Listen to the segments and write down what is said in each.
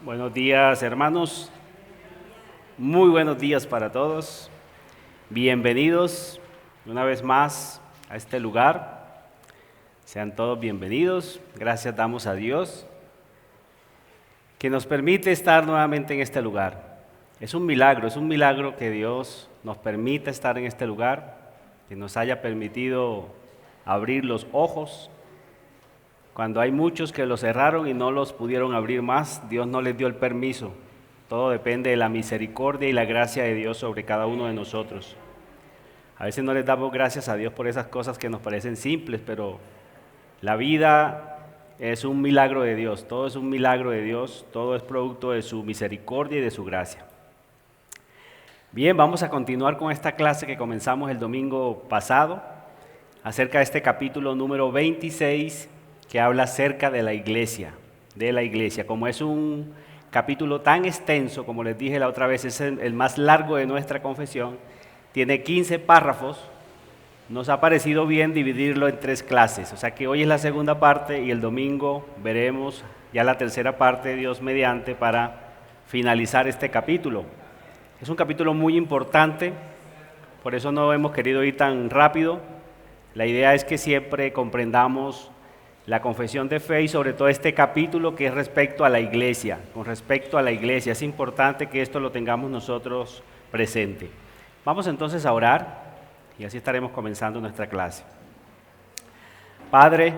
Buenos días, hermanos. Muy buenos días para todos. Bienvenidos una vez más a este lugar. Sean todos bienvenidos. Gracias damos a Dios que nos permite estar nuevamente en este lugar. Es un milagro que Dios nos permita estar en este lugar, que nos haya permitido abrir los ojos. Cuando hay muchos que los cerraron y no los pudieron abrir más, Dios no les dio el permiso. Todo depende de la misericordia y la gracia de Dios sobre cada uno de nosotros. A veces no les damos gracias a Dios por esas cosas que nos parecen simples, pero la vida es un milagro de Dios, todo es un milagro de Dios, todo es producto de su misericordia y de su gracia. Bien, vamos a continuar con esta clase que comenzamos el domingo pasado, acerca de este capítulo número 26, que habla acerca de la iglesia. Como es un capítulo tan extenso, como les dije la otra vez, es el más largo de nuestra confesión, tiene 15 párrafos, nos ha parecido bien dividirlo en 3 clases, o sea que hoy es la segunda parte y el domingo veremos ya la tercera parte, Dios mediante, para finalizar este capítulo. Es un capítulo muy importante, por eso no hemos querido ir tan rápido. La idea es que siempre comprendamos la confesión de fe y sobre todo este capítulo que es respecto a la iglesia, con respecto a la iglesia. Es importante que esto lo tengamos nosotros presente. Vamos entonces a orar y así estaremos comenzando nuestra clase. Padre,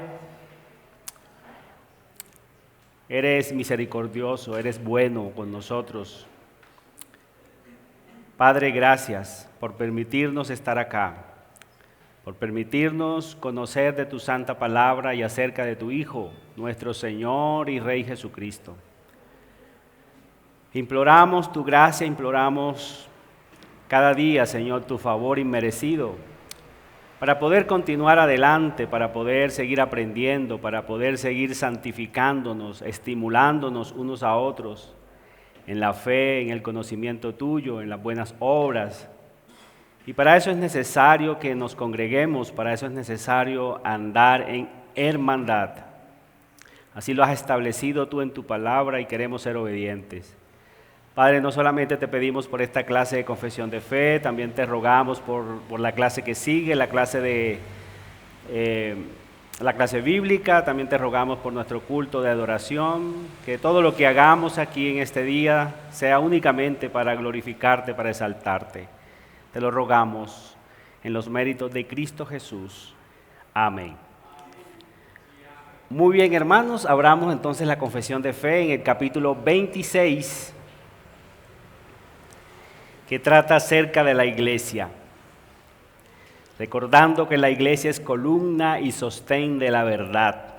eres misericordioso, eres bueno con nosotros. Padre, gracias por permitirnos estar acá, por permitirnos conocer de tu santa palabra y acerca de tu Hijo, nuestro Señor y Rey Jesucristo. Imploramos tu gracia, imploramos cada día, Señor, tu favor inmerecido, para poder continuar adelante, para poder seguir aprendiendo, para poder seguir santificándonos, estimulándonos unos a otros en la fe, en el conocimiento tuyo, en las buenas obras. Y para eso es necesario que nos congreguemos, para eso es necesario andar en hermandad. Así lo has establecido tú en tu palabra y queremos ser obedientes. Padre, no solamente te pedimos por esta clase de confesión de fe, también te rogamos por la clase que sigue, la clase bíblica, también te rogamos por nuestro culto de adoración, que todo lo que hagamos aquí en este día sea únicamente para glorificarte, para exaltarte. Te lo rogamos en los méritos de Cristo Jesús. Amén. Muy bien, hermanos, abramos entonces la confesión de fe en el capítulo 26, que trata acerca de la iglesia. Recordando que la iglesia es columna y sostén de la verdad.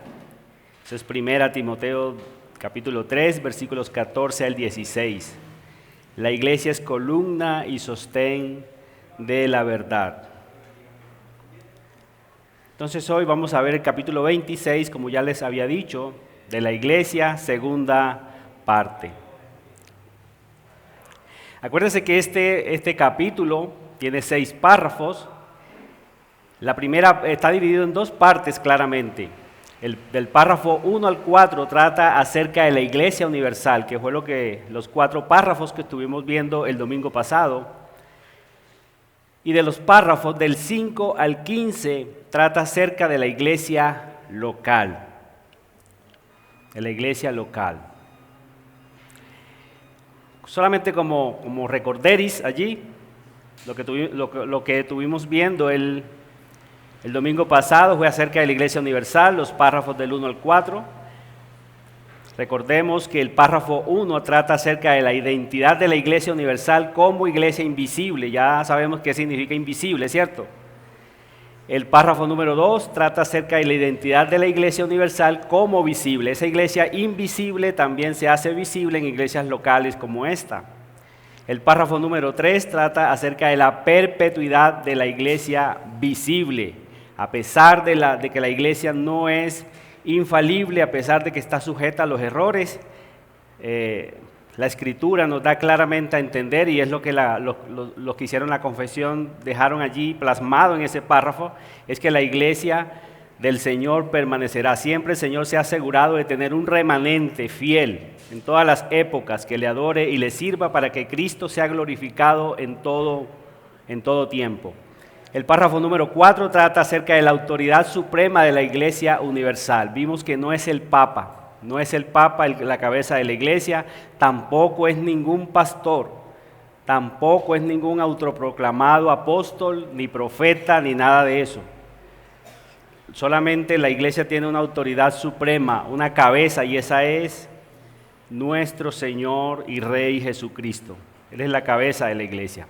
Eso es 1 Timoteo capítulo 3, versículos 14 al 16. La iglesia es columna y sostén de la verdad. Entonces hoy vamos a ver el capítulo 26, como ya les había dicho, de la iglesia, segunda parte. Acuérdense que este capítulo tiene 6 párrafos. La primera está dividido en 2 partes claramente. Del párrafo 1 al 4 trata acerca de la iglesia universal, que fue los 4 párrafos que estuvimos viendo el domingo pasado. Y de los párrafos del 5 al 15 trata acerca de la iglesia local. De la iglesia local. Solamente como recorderis allí, lo que estuvimos viendo el domingo pasado fue acerca de la iglesia universal, los párrafos del 1 al 4. Recordemos que el párrafo 1 trata acerca de la identidad de la iglesia universal como iglesia invisible. Ya sabemos qué significa invisible, ¿cierto? El párrafo número 2 trata acerca de la identidad de la iglesia universal como visible. Esa iglesia invisible también se hace visible en iglesias locales como esta. El párrafo número 3 trata acerca de la perpetuidad de la iglesia visible. A pesar de que la iglesia no es infalible, a pesar de que está sujeta a los errores, la Escritura nos da claramente a entender, y es lo que los que hicieron la confesión dejaron allí plasmado en ese párrafo, es que la iglesia del Señor permanecerá. Siempre el Señor se ha asegurado de tener un remanente fiel en todas las épocas que le adore y le sirva para que Cristo sea glorificado en todo tiempo. El párrafo número 4 trata acerca de la autoridad suprema de la Iglesia universal. Vimos que no es el Papa, la cabeza de la Iglesia, tampoco es ningún pastor, tampoco es ningún autoproclamado apóstol, ni profeta, ni nada de eso. Solamente la Iglesia tiene una autoridad suprema, una cabeza, y esa es nuestro Señor y Rey Jesucristo. Él es la cabeza de la Iglesia.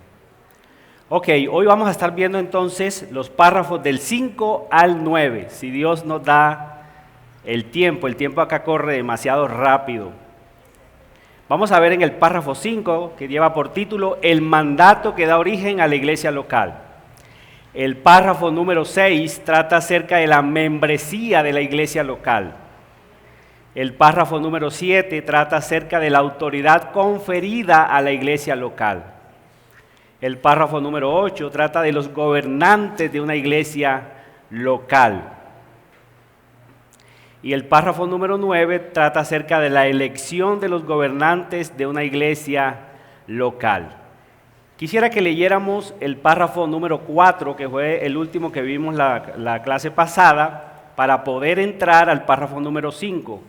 Ok, hoy vamos a estar viendo entonces los párrafos del 5 al 9, si Dios nos da el tiempo acá corre demasiado rápido. Vamos a ver en el párrafo 5, que lleva por título El mandato que da origen a la iglesia local. El párrafo número 6 trata acerca de la membresía de la iglesia local. El párrafo número 7 trata acerca de la autoridad conferida a la iglesia local. El párrafo número 8 trata de los gobernantes de una iglesia local. Y el párrafo número 9 trata acerca de la elección de los gobernantes de una iglesia local. Quisiera que leyéramos el párrafo número 4, que fue el último que vimos la clase pasada, para poder entrar al párrafo número 5,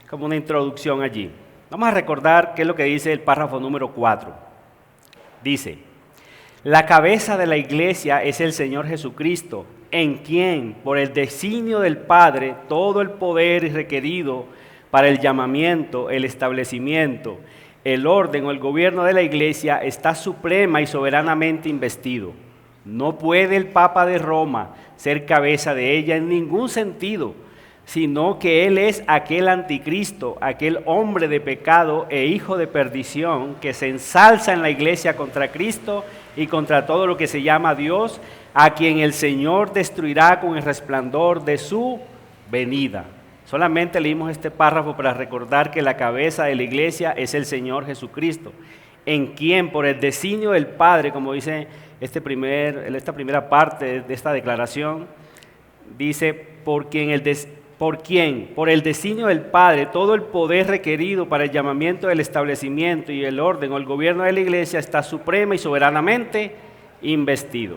como una introducción allí. Vamos a recordar qué es lo que dice el párrafo número 4. Dice: la cabeza de la iglesia es el Señor Jesucristo, en quien, por el designio del Padre, todo el poder es requerido para el llamamiento, el establecimiento, el orden o el gobierno de la iglesia está suprema y soberanamente investido. No puede el Papa de Roma ser cabeza de ella en ningún sentido, sino que él es aquel anticristo, aquel hombre de pecado e hijo de perdición que se ensalza en la iglesia contra Cristo y contra todo lo que se llama Dios, a quien el Señor destruirá con el resplandor de su venida. Solamente leímos este párrafo para recordar que la cabeza de la iglesia es el Señor Jesucristo, en quien por el designio del Padre, como dice esta primera parte de esta declaración, dice, por el designio del Padre, todo el poder requerido para el llamamiento, el establecimiento y el orden o el gobierno de la iglesia está suprema y soberanamente investido.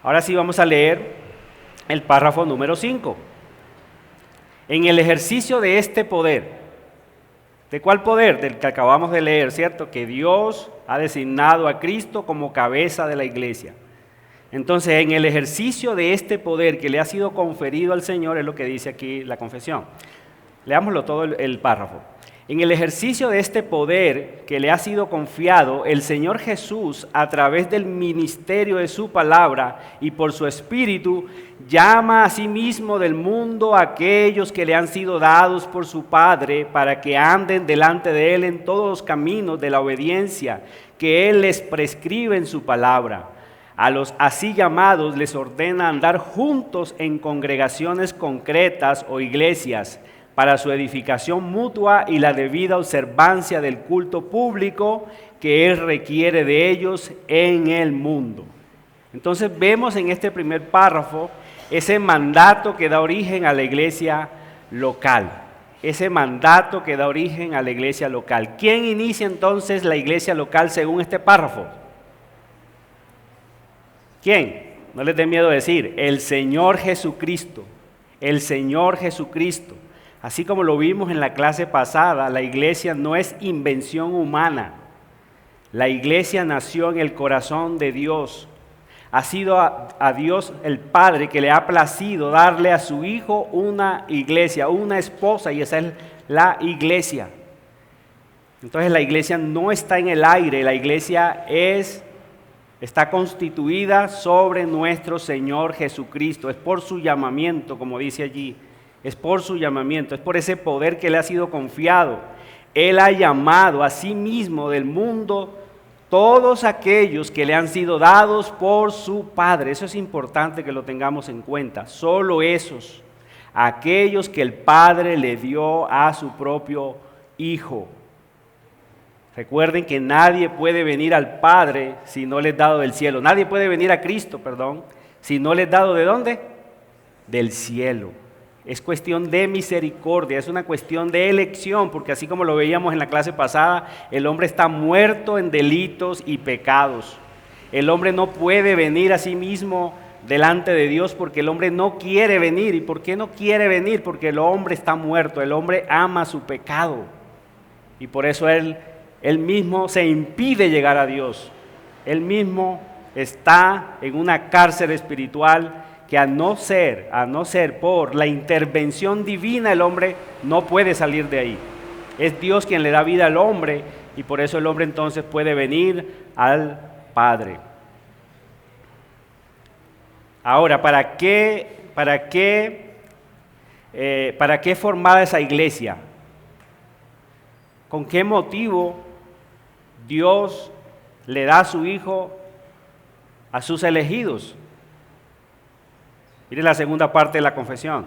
Ahora sí vamos a leer el párrafo número 5. En el ejercicio de este poder, ¿de cuál poder? Del que acabamos de leer, ¿cierto? Que Dios ha designado a Cristo como cabeza de la iglesia. Entonces, en el ejercicio de este poder que le ha sido conferido al Señor, es lo que dice aquí la confesión. Leámoslo todo el párrafo. En el ejercicio de este poder que le ha sido confiado, el Señor Jesús, a través del ministerio de su palabra y por su Espíritu, llama a sí mismo del mundo a aquellos que le han sido dados por su Padre para que anden delante de Él en todos los caminos de la obediencia que Él les prescribe en su palabra. A los así llamados les ordena andar juntos en congregaciones concretas o iglesias para su edificación mutua y la debida observancia del culto público que Él requiere de ellos en el mundo. Entonces vemos en este primer párrafo ese mandato que da origen a la iglesia local. Ese mandato que da origen a la iglesia local. ¿Quién inicia entonces la iglesia local según este párrafo? ¿Quién? No les dé miedo decir, el Señor Jesucristo. El Señor Jesucristo. Así como lo vimos en la clase pasada, la iglesia no es invención humana. La iglesia nació en el corazón de Dios. Ha sido a Dios el Padre que le ha placido darle a su Hijo una iglesia, una esposa, y esa es la iglesia. Entonces la iglesia no está en el aire, la iglesia está constituida sobre nuestro Señor Jesucristo. Es por su llamamiento, como dice allí. Es por su llamamiento, es por ese poder que le ha sido confiado. Él ha llamado a sí mismo del mundo todos aquellos que le han sido dados por su Padre. Eso es importante que lo tengamos en cuenta. Solo esos, aquellos que el Padre le dio a su propio Hijo. Recuerden que nadie puede venir al Padre si no le es dado del cielo. Nadie puede venir a Cristo, si no le es dado ¿de dónde? del cielo. Es cuestión de misericordia, es una cuestión de elección, porque así como lo veíamos en la clase pasada, el hombre está muerto en delitos y pecados. El hombre no puede venir a sí mismo delante de Dios porque el hombre no quiere venir. ¿Y por qué no quiere venir? Porque el hombre está muerto, el hombre ama su pecado. Y por eso él mismo se impide llegar a Dios. Él mismo está en una cárcel espiritual que a no ser por la intervención divina, el hombre no puede salir de ahí. Es Dios quien le da vida al hombre y por eso el hombre entonces puede venir al Padre. Ahora, ¿para qué formada esa iglesia? ¿Con qué motivo Dios le da a su Hijo a sus elegidos? Mire la segunda parte de la confesión.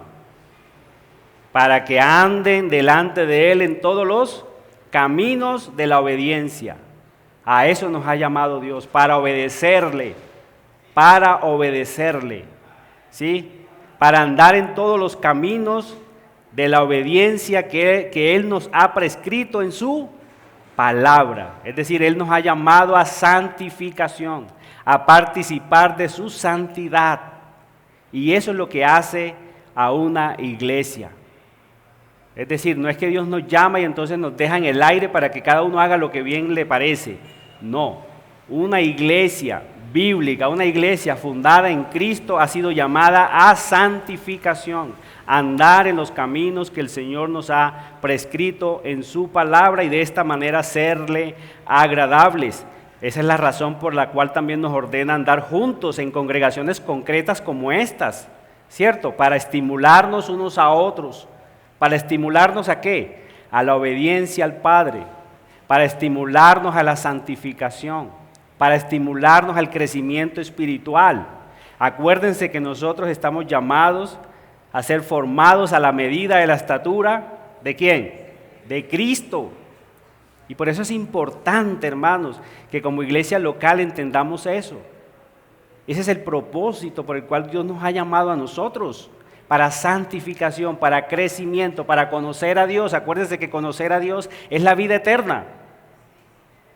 Para que anden delante de Él en todos los caminos de la obediencia. A eso nos ha llamado Dios, para obedecerle, ¿sí? Para andar en todos los caminos de la obediencia que Él nos ha prescrito en su palabra. Es decir, Él nos ha llamado a santificación, a participar de su santidad. Y eso es lo que hace a una iglesia. Es decir, no es que Dios nos llama y entonces nos deja en el aire para que cada uno haga lo que bien le parece. No, una iglesia bíblica, una iglesia fundada en Cristo ha sido llamada a santificación, a andar en los caminos que el Señor nos ha prescrito en su palabra y de esta manera serle agradables. Esa es la razón por la cual también nos ordena andar juntos en congregaciones concretas como estas, ¿cierto? Para estimularnos unos a otros. ¿Para estimularnos a qué? A la obediencia al Padre, para estimularnos a la santificación, para estimularnos al crecimiento espiritual. Acuérdense que nosotros estamos llamados a ser formados a la medida de la estatura, ¿de quién? De Cristo. Y por eso es importante, hermanos, que como iglesia local entendamos eso. Ese es el propósito por el cual Dios nos ha llamado a nosotros, para santificación, para crecimiento, para conocer a Dios. Acuérdense que conocer a Dios es la vida eterna.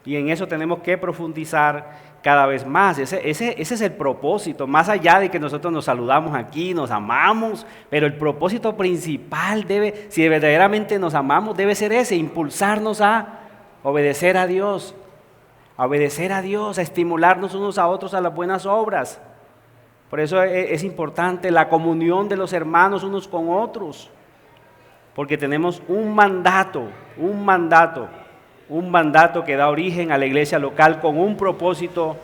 Y en eso tenemos que profundizar cada vez más. Ese es el propósito, más allá de que nosotros nos saludamos aquí, nos amamos, pero el propósito principal si verdaderamente nos amamos, debe ser ese, impulsarnos a obedecer a Dios, a estimularnos unos a otros a las buenas obras. Por eso es importante la comunión de los hermanos unos con otros, porque tenemos un mandato que da origen a la iglesia local con un propósito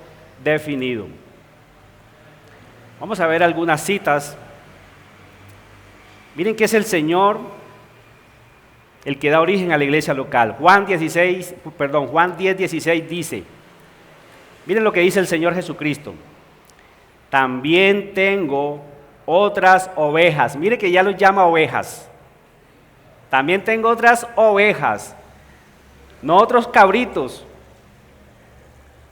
definido. Vamos a ver algunas citas. Miren que es el Señor el que da origen a la iglesia local. Juan 10:16 dice, miren lo que dice el Señor Jesucristo. También tengo otras ovejas. Mire que ya los llama ovejas. También tengo otras ovejas. No otros cabritos,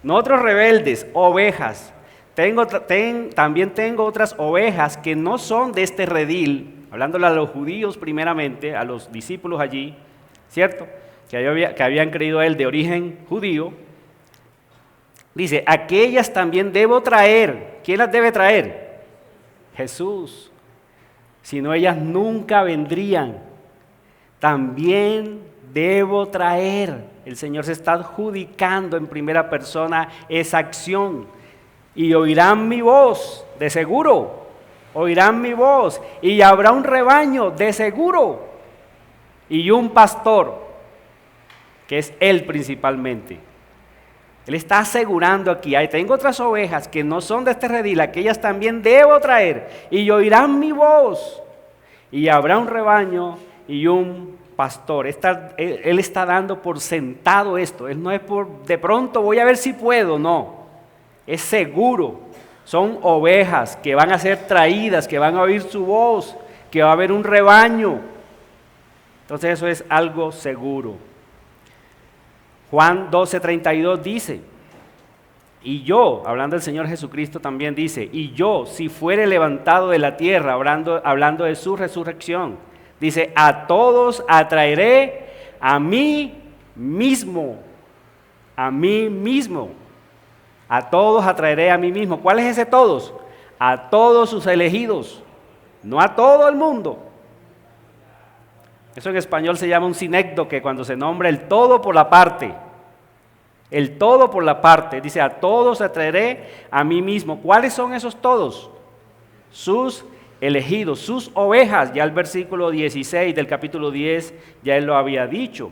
no otros rebeldes, ovejas. También tengo otras ovejas que no son de este redil, hablándole a los judíos primeramente, a los discípulos allí, ¿cierto? Que habían creído a Él de origen judío. Dice, aquellas también debo traer. ¿Quién las debe traer? Jesús. Si no, ellas nunca vendrían. También debo traer. El Señor se está adjudicando en primera persona esa acción. Y oirán mi voz, de seguro. Oirán mi voz. Y habrá un rebaño, de seguro. Y un pastor, que es Él principalmente. Él está asegurando aquí, tengo otras ovejas que no son de este redil, aquellas también debo traer. Y oirán mi voz. Y habrá un rebaño y un pastor. Él está dando por sentado esto. Él no es por de pronto voy a ver si puedo, no. Es seguro. Son ovejas que van a ser traídas, que van a oír su voz, que va a haber un rebaño. Entonces eso es algo seguro. Juan 12:32 dice, Y yo, hablando del Señor Jesucristo también dice, y yo, si fuere levantado de la tierra, hablando de su resurrección, dice, a todos atraeré a mí mismo, a mí mismo, a todos atraeré a mí mismo. ¿Cuál es ese todos? A todos sus elegidos, no a todo el mundo. Eso en español se llama un sinécdoque, cuando se nombra el todo por la parte. El todo por la parte, dice, a todos atraeré a mí mismo. ¿Cuáles son esos todos? Sus elegidos, sus ovejas. Ya el versículo 16 del capítulo 10 ya él lo había dicho.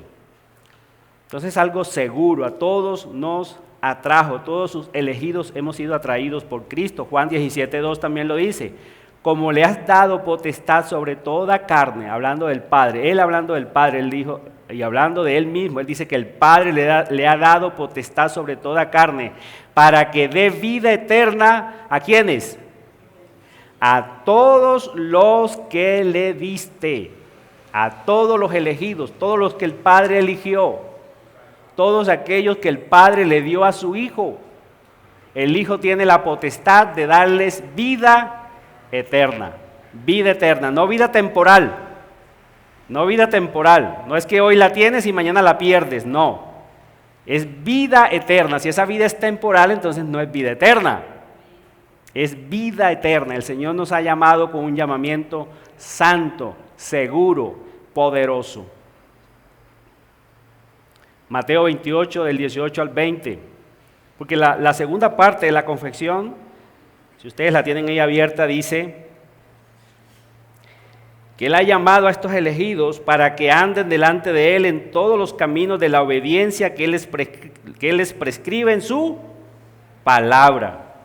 Entonces algo seguro, a todos nos atrajo, todos sus elegidos hemos sido atraídos por Cristo. Juan 17:2 también lo dice. Como le has dado potestad sobre toda carne, hablando del Padre, él hablando del Padre, él dijo, y hablando de él mismo, él dice que el Padre le ha dado potestad sobre toda carne, para que dé vida eterna, ¿a quiénes? A todos los que le diste, a todos los elegidos, todos los que el Padre eligió, todos aquellos que el Padre le dio a su Hijo. El Hijo tiene la potestad de darles vida eterna, no vida temporal, no vida temporal, no es que hoy la tienes y mañana la pierdes, no, es vida eterna. Si esa vida es temporal, entonces no es vida eterna, es vida eterna. El Señor nos ha llamado con un llamamiento santo, seguro, poderoso. Mateo 28, del 18 al 20, porque la segunda parte de la confesión, si ustedes la tienen ahí abierta, dice que Él ha llamado a estos elegidos para que anden delante de Él en todos los caminos de la obediencia que Él les prescribe en su palabra.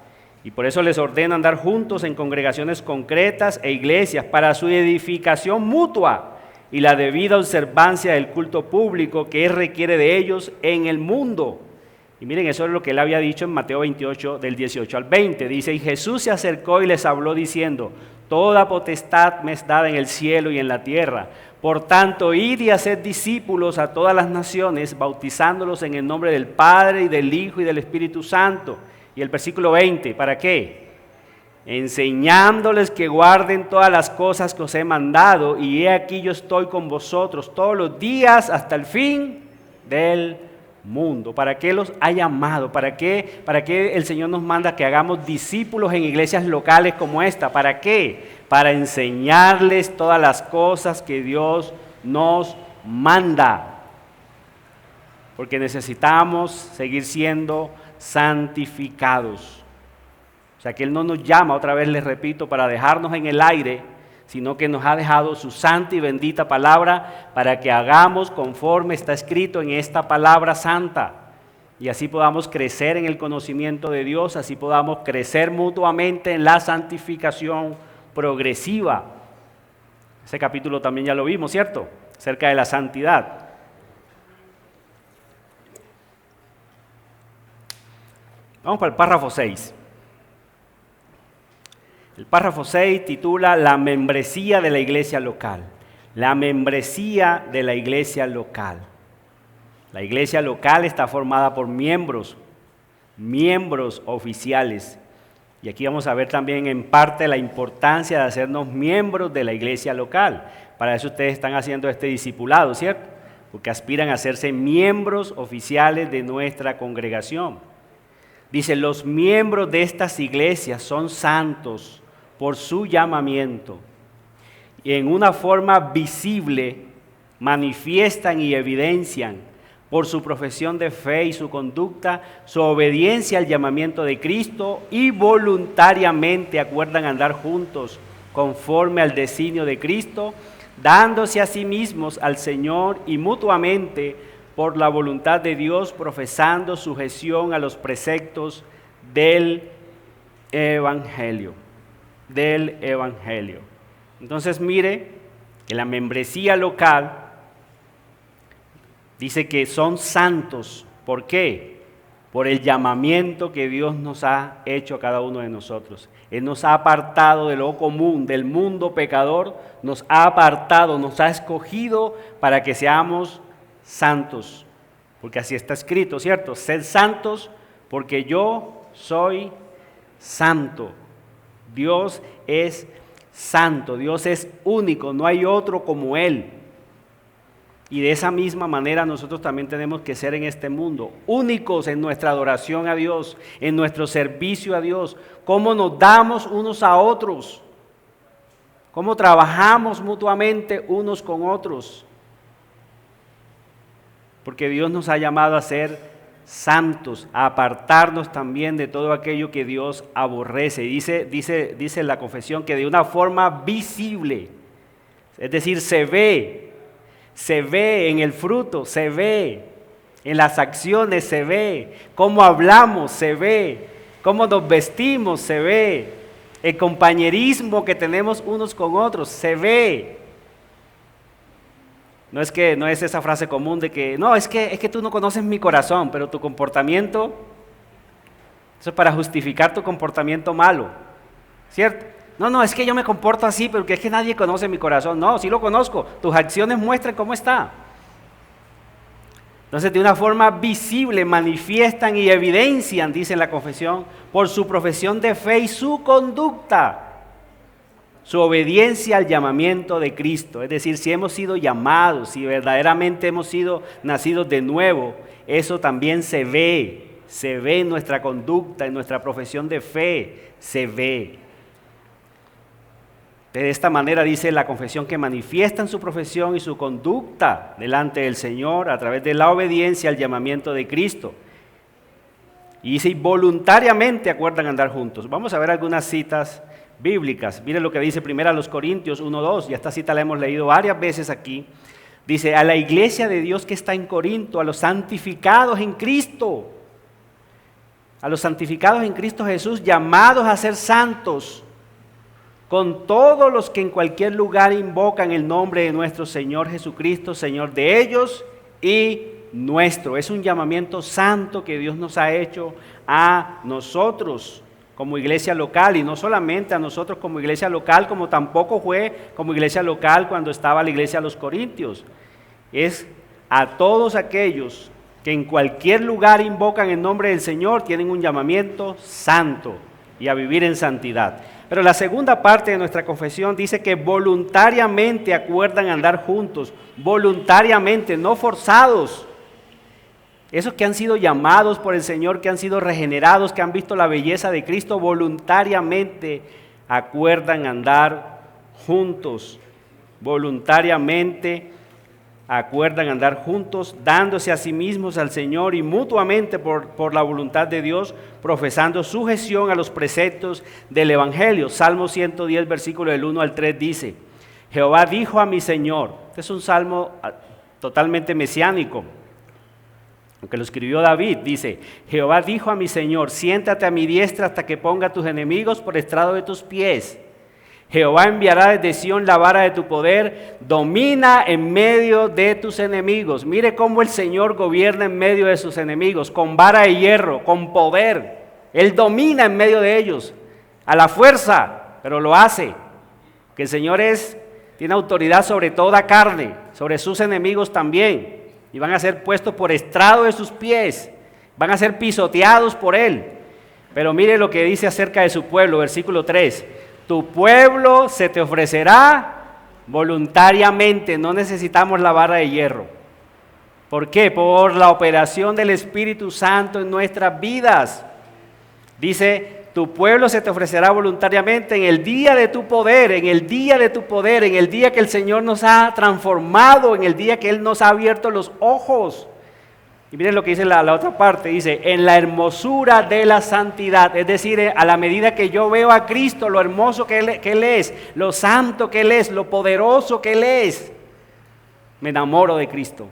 Y por eso les ordena andar juntos en congregaciones concretas e iglesias para su edificación mutua y la debida observancia del culto público que Él requiere de ellos en el mundo. Y miren, eso es lo que Él había dicho en Mateo 28, del 18 al 20. Dice, y Jesús se acercó y les habló diciendo, toda potestad me es dada en el cielo y en la tierra. Por tanto, id y haced discípulos a todas las naciones, bautizándolos en el nombre del Padre y del Hijo y del Espíritu Santo. Y el versículo 20, ¿para qué? Enseñándoles que guarden todas las cosas que os he mandado, y he aquí yo estoy con vosotros todos los días hasta el fin del mundo. ¿Para qué los ha llamado? ¿Para qué el Señor nos manda que hagamos discípulos en iglesias locales como esta? ¿Para qué? Para enseñarles todas las cosas que Dios nos manda. Porque necesitamos seguir siendo santificados. O sea que Él no nos llama, otra vez les repito, para dejarnos en el aire, sino que nos ha dejado su santa y bendita palabra para que hagamos conforme está escrito en esta palabra santa. Y así podamos crecer en el conocimiento de Dios, así podamos crecer mutuamente en la santificación progresiva. Ese capítulo también ya lo vimos, ¿cierto? Acerca de la santidad. Vamos para el párrafo 6. El párrafo 6 titula La membresía de la iglesia local. La membresía de la iglesia local. La iglesia local está formada por miembros oficiales. Y aquí vamos a ver también en parte la importancia de hacernos miembros de la iglesia local. Para eso ustedes están haciendo este discipulado, ¿cierto? Porque aspiran a hacerse miembros oficiales de nuestra congregación. Dice, los miembros de estas iglesias son santos por su llamamiento, y en una forma visible manifiestan y evidencian por su profesión de fe y su conducta, su obediencia al llamamiento de Cristo, y voluntariamente acuerdan andar juntos conforme al designio de Cristo, dándose a sí mismos al Señor y mutuamente por la voluntad de Dios, profesando sujeción a los preceptos del Evangelio. Entonces mire que la membresía local dice que son santos. ¿Por qué? Por el llamamiento que Dios nos ha hecho a cada uno de nosotros. Él nos ha apartado de lo común, del mundo pecador, nos ha apartado, nos ha escogido para que seamos santos. Porque así está escrito, ¿cierto? Sed santos porque yo soy santo. Dios es santo, Dios es único, no hay otro como Él. Y de esa misma manera nosotros también tenemos que ser en este mundo, únicos en nuestra adoración a Dios, en nuestro servicio a Dios, cómo nos damos unos a otros, cómo trabajamos mutuamente unos con otros. Porque Dios nos ha llamado a ser santos, a apartarnos también de todo aquello que Dios aborrece. Dice la confesión que de una forma visible, es decir, se ve en el fruto, se ve en las acciones, se ve cómo hablamos, se ve cómo nos vestimos, se ve el compañerismo que tenemos unos con otros, se ve. No es esa frase común de que no, es que tú no conoces mi corazón, pero tu comportamiento, eso es para justificar tu comportamiento malo, ¿cierto? No, es que yo me comporto así, pero que es que nadie conoce mi corazón. No, sí lo conozco. Tus acciones muestran cómo está. Entonces, de una forma visible manifiestan y evidencian, dice la confesión, por su profesión de fe y su conducta, su obediencia al llamamiento de Cristo. Es decir, si hemos sido llamados, si verdaderamente hemos sido nacidos de nuevo, eso también se ve en nuestra conducta, en nuestra profesión de fe, se ve. De esta manera dice la confesión que manifiestan su profesión y su conducta delante del Señor a través de la obediencia al llamamiento de Cristo. Y dice, voluntariamente acuerdan andar juntos. Vamos a ver algunas citas bíblicas. Miren lo que dice 1 Corintios 1:2, y esta cita la hemos leído varias veces aquí. Dice, a la iglesia de Dios que está en Corinto, a los santificados en Cristo, a los santificados en Cristo Jesús, llamados a ser santos, con todos los que en cualquier lugar invocan el nombre de nuestro Señor Jesucristo, Señor de ellos y nuestro. Es un llamamiento santo que Dios nos ha hecho a nosotros como iglesia local, y no solamente a nosotros como iglesia local, como tampoco fue como iglesia local cuando estaba la iglesia de los Corintios. Es a todos aquellos que en cualquier lugar invocan el nombre del Señor, tienen un llamamiento santo y a vivir en santidad. Pero la segunda parte de nuestra confesión dice que voluntariamente acuerdan andar juntos, voluntariamente, no forzados. Esos que han sido llamados por el Señor, que han sido regenerados, que han visto la belleza de Cristo, voluntariamente acuerdan andar juntos, voluntariamente acuerdan andar juntos, dándose a sí mismos al Señor y mutuamente por la voluntad de Dios, profesando sujeción a los preceptos del Evangelio. Salmo 110, versículo del 1 al 3 dice, Jehová dijo a mi Señor, este es un salmo totalmente mesiánico, aunque lo escribió David, dice, Jehová dijo a mi Señor, siéntate a mi diestra hasta que ponga a tus enemigos por estrado de tus pies. Jehová enviará desde Sión la vara de tu poder, domina en medio de tus enemigos. Mire cómo el Señor gobierna en medio de sus enemigos, con vara de hierro, con poder. Él domina en medio de ellos, a la fuerza, pero lo hace. Que el Señor tiene autoridad sobre toda carne, sobre sus enemigos también, y van a ser puestos por estrado de sus pies, van a ser pisoteados por Él. Pero mire lo que dice acerca de su pueblo, versículo 3. Tu pueblo se te ofrecerá voluntariamente, no necesitamos la vara de hierro. ¿Por qué? Por la operación del Espíritu Santo en nuestras vidas. Dice, tu pueblo se te ofrecerá voluntariamente en el día de tu poder, en el día de tu poder, en el día que el Señor nos ha transformado, en el día que Él nos ha abierto los ojos. Y miren lo que dice la otra parte, dice, en la hermosura de la santidad, es decir, a la medida que yo veo a Cristo, lo hermoso que Él es, lo santo que Él es, lo poderoso que Él es, me enamoro de Cristo.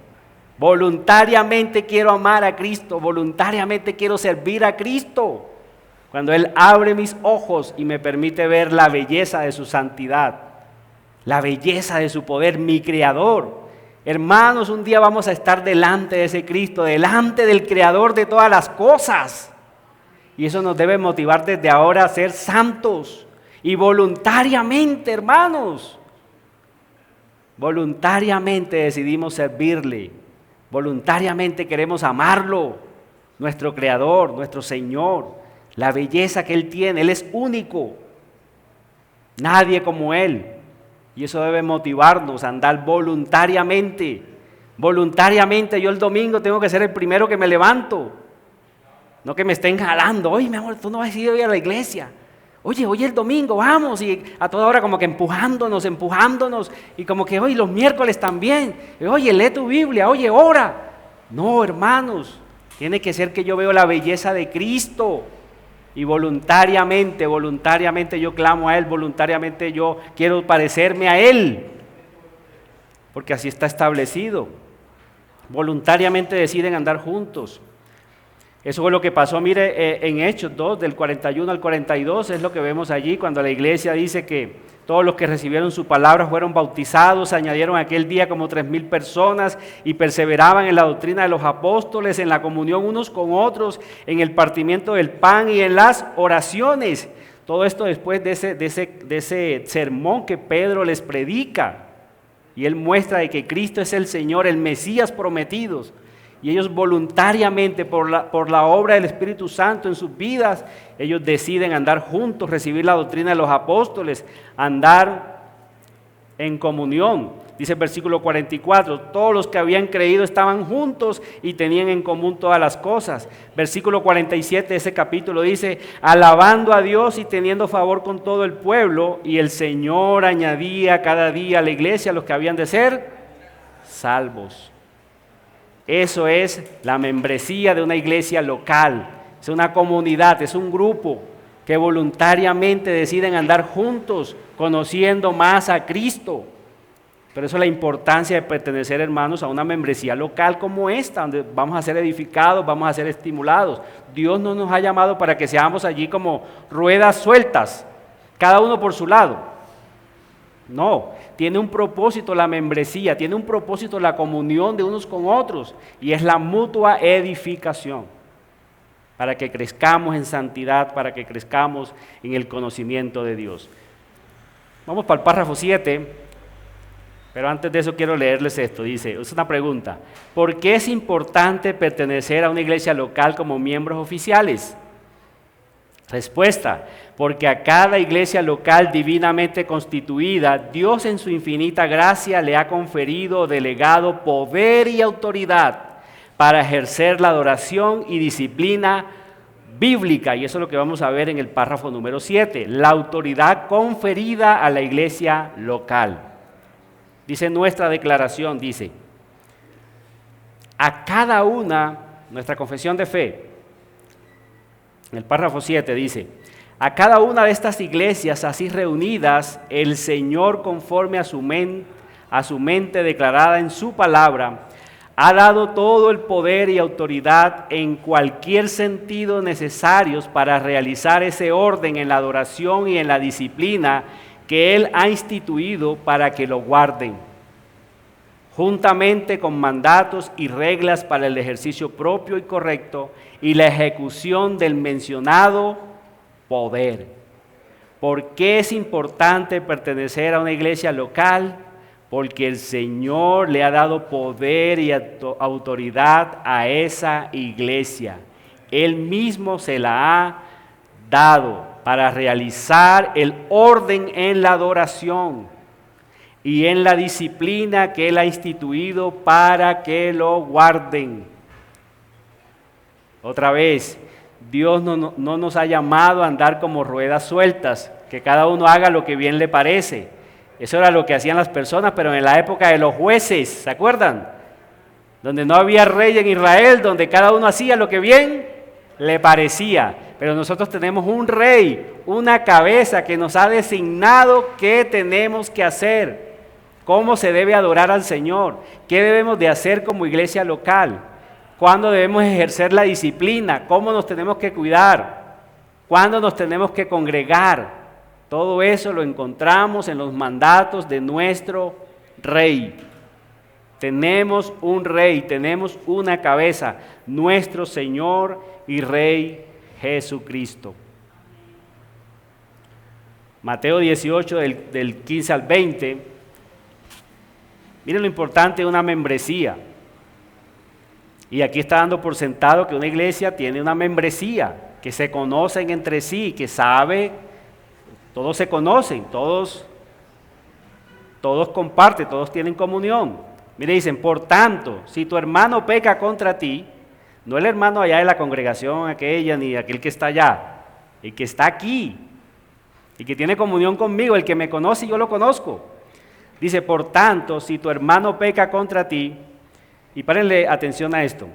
Voluntariamente quiero amar a Cristo, voluntariamente quiero servir a Cristo. Cuando Él abre mis ojos y me permite ver la belleza de su santidad, la belleza de su poder, mi Creador. Hermanos, un día vamos a estar delante de ese Cristo, delante del Creador de todas las cosas. Y eso nos debe motivar desde ahora a ser santos. Y voluntariamente, hermanos, voluntariamente decidimos servirle. Voluntariamente queremos amarlo. nuestro Creador, nuestro Señor, la belleza que Él tiene. Él es único, nadie como Él. Y eso debe motivarnos a andar voluntariamente. Voluntariamente, yo el domingo tengo que ser el primero que me levanto. No que me estén jalando. Oye, mi amor, tú no vas a ir hoy a la iglesia. Oye, hoy es el domingo, vamos. Y a toda hora como que empujándonos. Y como que hoy los miércoles también. Oye, lee tu Biblia, oye, ora. No, hermanos, tiene que ser que yo veo la belleza de Cristo. Y voluntariamente yo clamo a Él, voluntariamente yo quiero parecerme a Él. Porque así está establecido. Voluntariamente deciden andar juntos. Eso fue lo que pasó, mire, en Hechos 2, del 41 al 42, es lo que vemos allí, cuando la iglesia dice que todos los que recibieron su palabra fueron bautizados, se añadieron aquel día como 3,000 personas y perseveraban en la doctrina de los apóstoles, en la comunión unos con otros, en el partimiento del pan y en las oraciones. Todo esto después de ese sermón que Pedro les predica. Y él muestra de que Cristo es el Señor, el Mesías prometido. Y ellos voluntariamente, por la obra del Espíritu Santo en sus vidas, ellos deciden andar juntos, recibir la doctrina de los apóstoles, andar en comunión. Dice el versículo 44, todos los que habían creído estaban juntos y tenían en común todas las cosas. Versículo 47 de ese capítulo dice, alabando a Dios y teniendo favor con todo el pueblo, y el Señor añadía cada día a la iglesia los que habían de ser salvos. Eso es la membresía de una iglesia local, es una comunidad, es un grupo que voluntariamente deciden andar juntos, conociendo más a Cristo. Pero eso es la importancia de pertenecer, hermanos, a una membresía local como esta, donde vamos a ser edificados, vamos a ser estimulados. Dios no nos ha llamado para que seamos allí como ruedas sueltas, cada uno por su lado. No, tiene un propósito la membresía, tiene un propósito la comunión de unos con otros, y es la mutua edificación, para que crezcamos en santidad, para que crezcamos en el conocimiento de Dios. Vamos para el párrafo 7, pero antes de eso quiero leerles esto. Dice, es una pregunta, ¿por qué es importante pertenecer a una iglesia local como miembros oficiales? Respuesta, porque a cada iglesia local divinamente constituida, Dios en su infinita gracia le ha conferido o delegado poder y autoridad para ejercer la adoración y disciplina bíblica. Y eso es lo que vamos a ver en el párrafo número 7, la autoridad conferida a la iglesia local. Dice nuestra declaración, dice, a cada una, nuestra confesión de fe, en el párrafo 7 dice, a cada una de estas iglesias así reunidas, el Señor, conforme a su mente declarada en su palabra, ha dado todo el poder y autoridad en cualquier sentido necesarios para realizar ese orden en la adoración y en la disciplina que Él ha instituido para que lo guarden, juntamente con mandatos y reglas para el ejercicio propio y correcto y la ejecución del mencionado poder. ¿Por qué es importante pertenecer a una iglesia local? Porque el Señor le ha dado poder y autoridad a esa iglesia. Él mismo se la ha dado para realizar el orden en la adoración y en la disciplina que Él ha instituido para que lo guarden. Otra vez, Dios no nos ha llamado a andar como ruedas sueltas, que cada uno haga lo que bien le parece. Eso era lo que hacían las personas, pero en la época de los jueces, ¿se acuerdan? Donde no había rey en Israel, donde cada uno hacía lo que bien le parecía. Pero nosotros tenemos un rey, una cabeza que nos ha designado qué tenemos que hacer, cómo se debe adorar al Señor, qué debemos de hacer como iglesia local, cuándo debemos ejercer la disciplina, cómo nos tenemos que cuidar, cuándo nos tenemos que congregar. Todo eso lo encontramos en los mandatos de nuestro rey. Tenemos un rey, tenemos una cabeza, nuestro Señor y Rey Jesucristo. Mateo 18, del 15 al 20. Miren lo importante de una membresía. Y aquí está dando por sentado que una iglesia tiene una membresía, que se conocen entre sí, que sabe, todos se conocen, todos comparten, todos tienen comunión. Mire, dicen, por tanto, si tu hermano peca contra ti, no el hermano allá de la congregación aquella, ni aquel que está allá, el que está aquí, el que tiene comunión conmigo, el que me conoce y yo lo conozco. Dice, por tanto, si tu hermano peca contra ti, y párenle atención a esto.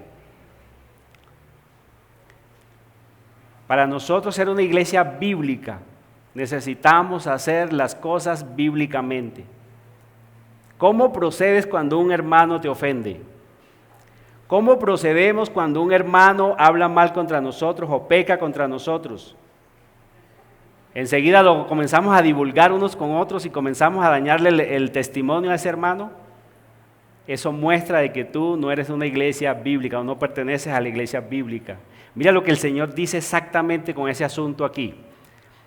Para nosotros ser una iglesia bíblica, necesitamos hacer las cosas bíblicamente. ¿Cómo procedes cuando un hermano te ofende? ¿Cómo procedemos cuando un hermano habla mal contra nosotros o peca contra nosotros? Enseguida lo comenzamos a divulgar unos con otros y comenzamos a dañarle el testimonio a ese hermano. Eso muestra de que tú no eres una iglesia bíblica o no perteneces a la iglesia bíblica. Mira lo que el Señor dice exactamente con ese asunto aquí.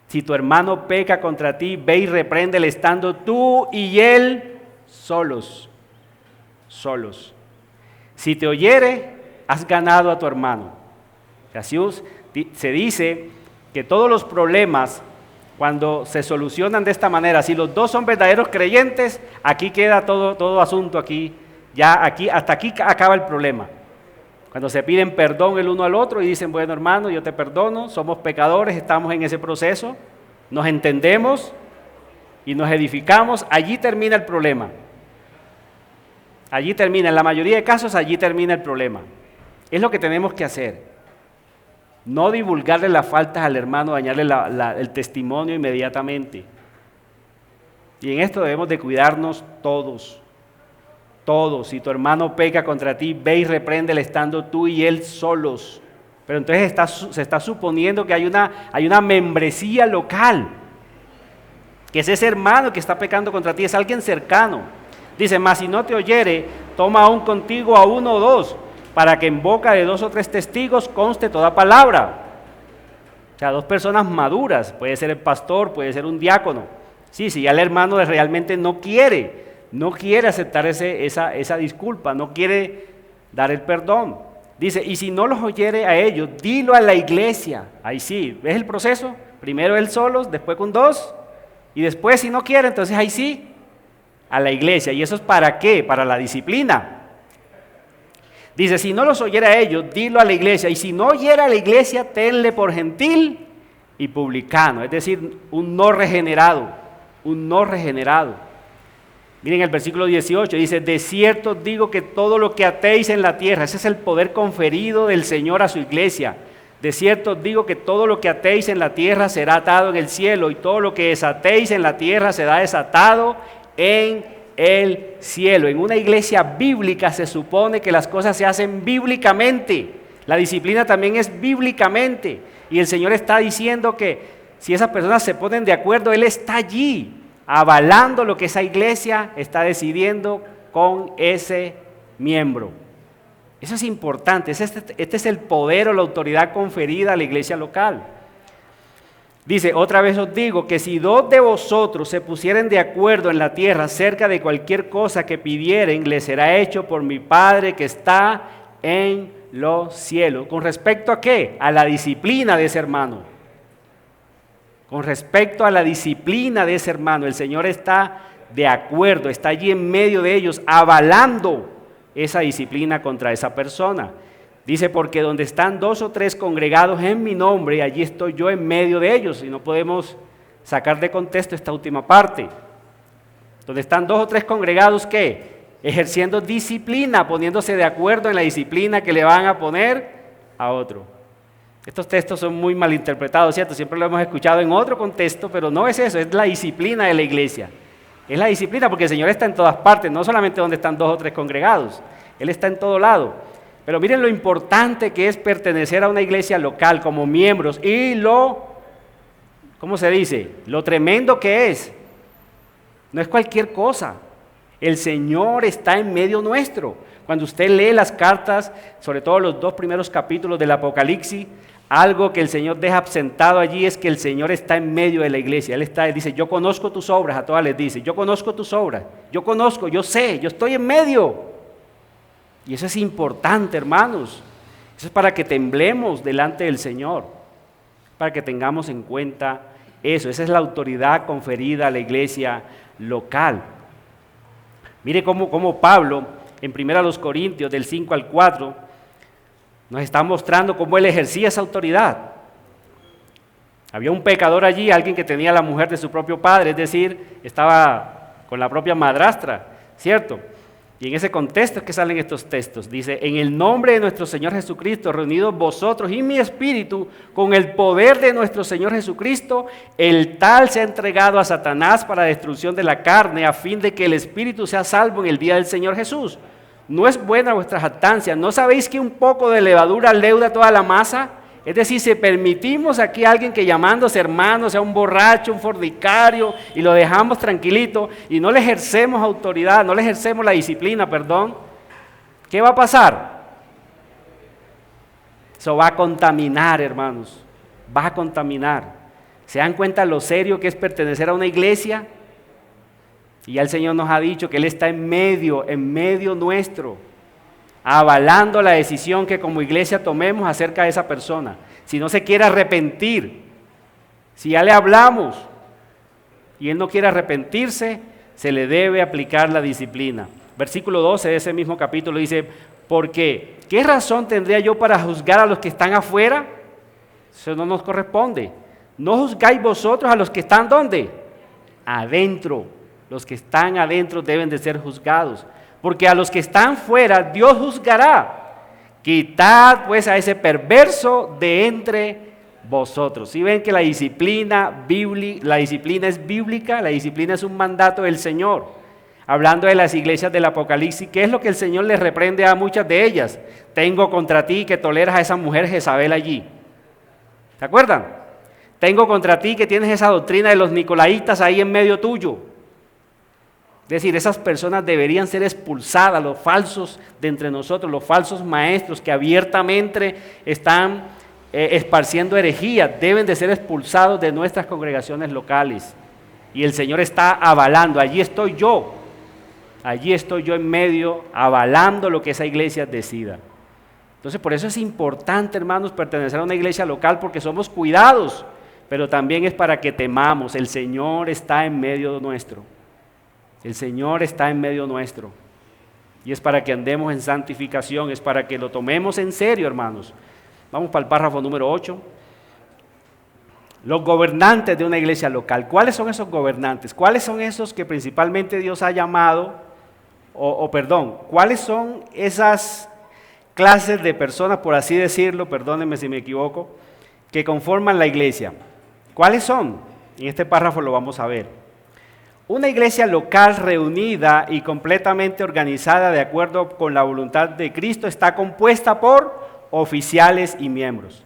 Si tu hermano peca contra ti, ve y repréndele estando tú y él solos. Si te oyere, has ganado a tu hermano. Así se dice que todos los problemas, cuando se solucionan de esta manera, si los dos son verdaderos creyentes, aquí queda todo asunto aquí. Ya aquí, hasta aquí acaba el problema. Cuando se piden perdón el uno al otro y dicen, bueno hermano, yo te perdono, somos pecadores, estamos en ese proceso, nos entendemos y nos edificamos, allí termina el problema. Allí termina, en la mayoría de casos, allí termina el problema. Es lo que tenemos que hacer. No divulgarle las faltas al hermano, dañarle el testimonio inmediatamente. Y en esto debemos de cuidarnos todos. Si tu hermano peca contra ti, ve y repréndele estando tú y él solos. Pero entonces se está suponiendo que hay una membresía local, que es ese hermano que está pecando contra ti, es alguien cercano. Dice, mas si no te oyere, toma aún contigo a uno o dos, para que en boca de 2 o 3 testigos conste toda palabra. O sea, 2 personas maduras, puede ser el pastor, puede ser un diácono. Sí, si ya el hermano realmente no quiere aceptar esa disculpa, no quiere dar el perdón. Dice, y si no los oyere a ellos, dilo a la iglesia. Ahí sí, ¿ves el proceso? Primero él solo, después con 2, y después si no quiere, entonces ahí sí, a la iglesia. ¿Y eso es para qué? Para la disciplina. Dice, si no los oyera a ellos, dilo a la iglesia, y si no oyera a la iglesia, tenle por gentil y publicano, es decir, un no regenerado. Miren el versículo 18, dice, de cierto os digo que todo lo que atéis en la tierra, ese es el poder conferido del Señor a su iglesia. De cierto os digo que todo lo que atéis en la tierra será atado en el cielo, y todo lo que desatéis en la tierra será desatado en el cielo. En una iglesia bíblica se supone que las cosas se hacen bíblicamente. La disciplina también es bíblicamente. Y el Señor está diciendo que si esas personas se ponen de acuerdo, Él está allí, avalando lo que esa iglesia está decidiendo con ese miembro. Eso es importante, este es el poder o la autoridad conferida a la iglesia local. Dice, otra vez os digo que si 2 de vosotros se pusieren de acuerdo en la tierra acerca de cualquier cosa que pidieren, les será hecho por mi Padre que está en los cielos. ¿Con respecto a qué? A la disciplina de ese hermano. Con respecto a la disciplina de ese hermano, el Señor está de acuerdo, está allí en medio de ellos, avalando esa disciplina contra esa persona. Dice, porque donde están 2 o 3 congregados en mi nombre, allí estoy yo en medio de ellos. Y no podemos sacar de contexto esta última parte. Donde están 2 o 3 congregados, ¿qué? Ejerciendo disciplina, poniéndose de acuerdo en la disciplina que le van a poner a otro. Estos textos son muy mal interpretados, ¿cierto? Siempre lo hemos escuchado en otro contexto, pero no es eso, es la disciplina de la iglesia. Es la disciplina porque el Señor está en todas partes, no solamente donde están 2 o 3 congregados. Él está en todo lado. Pero miren lo importante que es pertenecer a una iglesia local como miembros y ¿cómo se dice? Lo tremendo que es. No es cualquier cosa. El Señor está en medio nuestro. Cuando usted lee las cartas, sobre todo los 2 primeros capítulos del Apocalipsis, algo que el Señor deja absentado allí es que el Señor está en medio de la iglesia. Él dice, yo conozco tus obras, a todas les dice, yo conozco tus obras, yo conozco, yo sé, yo estoy en medio. Y eso es importante, hermanos. Eso es para que temblemos delante del Señor, para que tengamos en cuenta eso. Esa es la autoridad conferida a la iglesia local. Mire cómo Pablo, en 1 Corintios, del 5 al 4, nos está mostrando cómo él ejercía esa autoridad. Había un pecador allí, alguien que tenía la mujer de su propio padre, es decir, estaba con la propia madrastra, ¿cierto? Y en ese contexto es que salen estos textos. Dice, en el nombre de nuestro Señor Jesucristo, reunidos vosotros y mi espíritu, con el poder de nuestro Señor Jesucristo, el tal se ha entregado a Satanás para destrucción de la carne, a fin de que el espíritu sea salvo en el día del Señor Jesús. No es buena vuestra jactancia. ¿No sabéis que un poco de levadura leuda toda la masa? Es decir, si permitimos aquí a alguien que llamándose hermano sea un borracho, un fornicario, y lo dejamos tranquilito y no le ejercemos autoridad, no le ejercemos la disciplina, ¿qué va a pasar? Eso va a contaminar, hermanos, va a contaminar. ¿Se dan cuenta lo serio que es pertenecer a una iglesia? Y ya el Señor nos ha dicho que Él está en medio nuestro, avalando la decisión que como iglesia tomemos acerca de esa persona. Si no se quiere arrepentir, si ya le hablamos y él no quiere arrepentirse, se le debe aplicar la disciplina. Versículo 12 de ese mismo capítulo dice, porque ¿qué razón tendría yo para juzgar a los que están afuera? Eso no nos corresponde. ¿No juzgáis vosotros a los que están ¿dónde? Adentro. Los que están adentro deben de ser juzgados. Porque a los que están fuera Dios juzgará. Quitad pues a ese perverso de entre vosotros. ¿Sí ven que la disciplina es bíblica? La disciplina es un mandato del Señor. Hablando de las iglesias del Apocalipsis, ¿qué es lo que el Señor les reprende a muchas de ellas? Tengo contra ti que toleras a esa mujer Jezabel allí. ¿Se acuerdan? Tengo contra ti que tienes esa doctrina de los nicolaitas ahí en medio tuyo. Es decir, esas personas deberían ser expulsadas, los falsos de entre nosotros, los falsos maestros que abiertamente están esparciendo herejías, deben de ser expulsados de nuestras congregaciones locales. Y el Señor está avalando, allí estoy yo en medio, avalando lo que esa iglesia decida. Entonces, por eso es importante, hermanos, pertenecer a una iglesia local, porque somos cuidados, pero también es para que temamos. El Señor está en medio nuestro. El Señor está en medio nuestro. Y es para que andemos en santificación, es para que lo tomemos en serio, hermanos. Vamos para el párrafo número 8. Los gobernantes de una iglesia local. ¿Cuáles son esos gobernantes? ¿Cuáles son esos que principalmente Dios ha llamado? ¿Cuáles son esas clases de personas, por así decirlo, perdónenme si me equivoco, que conforman la iglesia? ¿Cuáles son? En este párrafo lo vamos a ver. Una iglesia local reunida y completamente organizada de acuerdo con la voluntad de Cristo está compuesta por oficiales y miembros.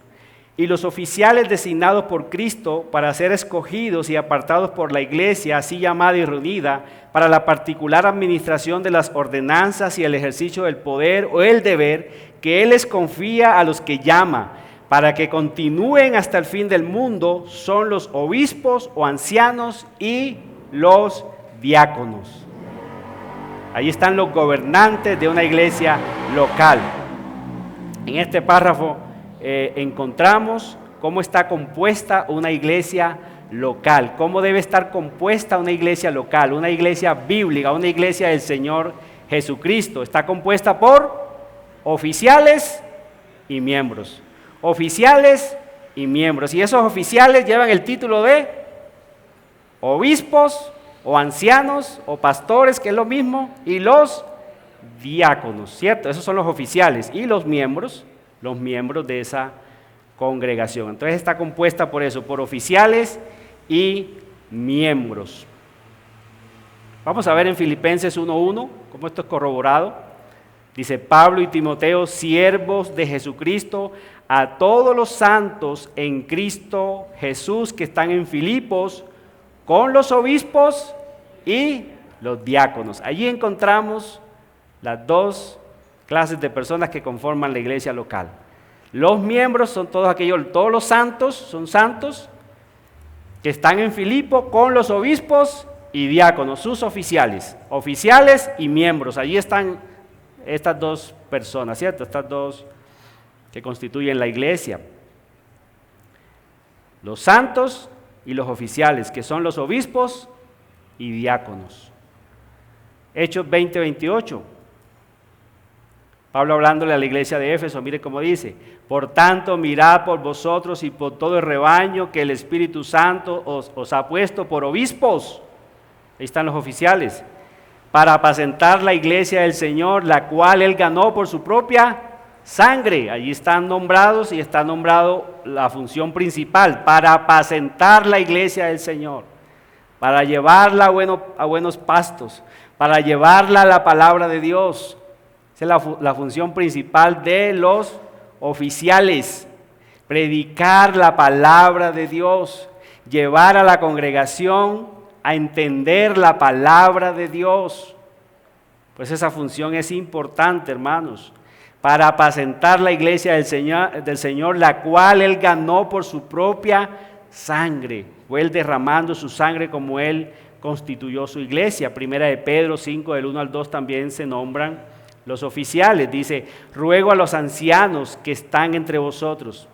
Y los oficiales designados por Cristo para ser escogidos y apartados por la iglesia, así llamada y reunida, para la particular administración de las ordenanzas y el ejercicio del poder o el deber que Él les confía a los que llama, para que continúen hasta el fin del mundo, son los obispos o ancianos y los diáconos. Ahí están los gobernantes de una iglesia local. En este párrafo encontramos cómo está compuesta una iglesia local, cómo debe estar compuesta una iglesia local, una iglesia bíblica, una iglesia del Señor Jesucristo. Está compuesta por oficiales y miembros. Oficiales y miembros. Y esos oficiales llevan el título de obispos o ancianos o pastores, que es lo mismo, y los diáconos, ¿cierto? Esos son los oficiales. Y los miembros de esa congregación. Entonces está compuesta por eso, por oficiales y miembros. Vamos a ver en Filipenses 1:1 cómo esto es corroborado. Dice: Pablo y Timoteo, siervos de Jesucristo, a todos los santos en Cristo Jesús que están en Filipos, con los obispos y los diáconos. Allí encontramos las dos clases de personas que conforman la iglesia local. Los miembros son todos los santos, son santos que están en Filipo con los obispos y diáconos, sus oficiales y miembros. Allí están estas dos personas, ¿cierto? Estas dos que constituyen la iglesia. Los santos y los oficiales, que son los obispos y diáconos. Hechos 20:28. Pablo hablándole a la iglesia de Éfeso, mire cómo dice: por tanto, mirad por vosotros y por todo el rebaño que el Espíritu Santo os ha puesto por obispos. Ahí están los oficiales. Para apacentar la iglesia del Señor, la cual Él ganó por su propia sangre. Allí están nombrados y está nombrado la función principal: para apacentar la iglesia del Señor, para llevarla a buenos pastos, para llevarla a la palabra de Dios. Esa es la función principal de los oficiales: predicar la palabra de Dios, llevar a la congregación a entender la palabra de Dios. Pues esa función es importante, hermanos, para apacentar la iglesia del Señor, la cual Él ganó por su propia sangre. Fue Él derramando su sangre como Él constituyó su iglesia. Primera de Pedro 5, del 1 al 2 también se nombran los oficiales. Dice: ruego a los ancianos que están entre vosotros.